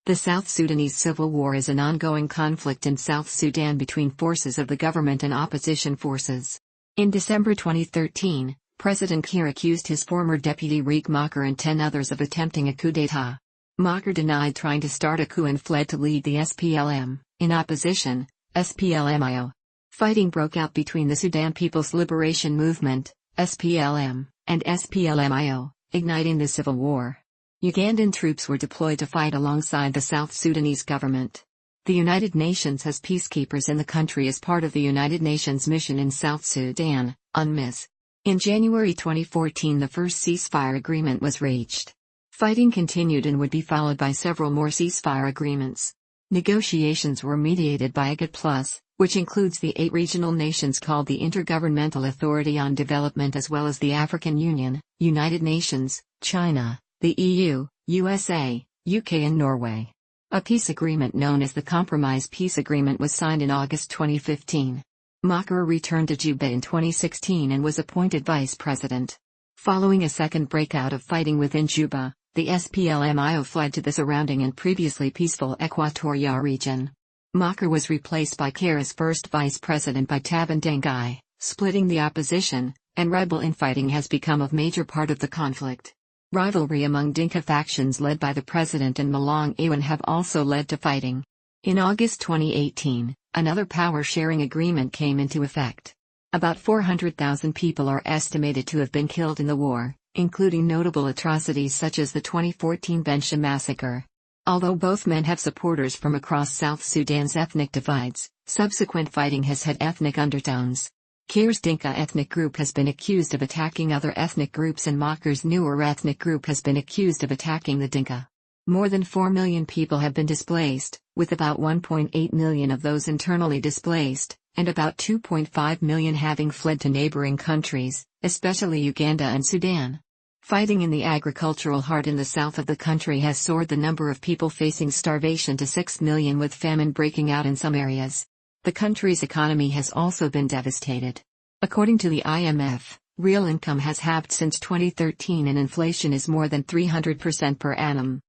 The South Sudanese Civil War is an ongoing conflict in South Sudan between forces of the government and opposition forces. In December 2013, President Kiir accused his former deputy Riek Machar and 10 others of attempting a coup d'état. Machar denied trying to start a coup and fled to lead the SPLM. In opposition, SPLMIO. Fighting broke out between the Sudan People's Liberation Movement, SPLM, and SPLMIO, igniting the civil war. Ugandan troops were deployed to fight alongside the South Sudanese government. The United Nations has peacekeepers in the country as part of the United Nations mission in South Sudan, UNMISS. In January 2014 the first ceasefire agreement was reached. Fighting continued and would be followed by several more ceasefire agreements. Negotiations were mediated by IGAD+, which includes the 8 regional nations called the Intergovernmental Authority on Development as well as the African Union, United Nations, China, the EU, USA, UK and Norway. A peace agreement known as the Compromise Peace Agreement was signed in August 2015. Machar returned to Juba in 2016 and was appointed vice president. Following a second breakout of fighting within Juba, the SPLMIO fled to the surrounding and previously peaceful Equatoria region. Machar was replaced by Kiir as first vice president by Taban Dengai, splitting the opposition, and rebel infighting has become a major part of the conflict. Rivalry among Dinka factions led by the president and Malong Awan have also led to fighting. In August 2018, another power-sharing agreement came into effect. About 400,000 people are estimated to have been killed in the war, including notable atrocities such as the 2014 Bencha massacre. Although both men have supporters from across South Sudan's ethnic divides, subsequent fighting has had ethnic undertones. Kiir's Dinka ethnic group has been accused of attacking other ethnic groups and Machar's Nuer ethnic group has been accused of attacking the Dinka. More than 4 million people have been displaced, with about 1.8 million of those internally displaced, and about 2.5 million having fled to neighboring countries, especially Uganda and Sudan. Fighting in the agricultural heart in the south of the country has soared the number of people facing starvation to 6 million with famine breaking out in some areas. The country's economy has also been devastated. According to the IMF, real income has halved since 2013 and inflation is more than 300% per annum.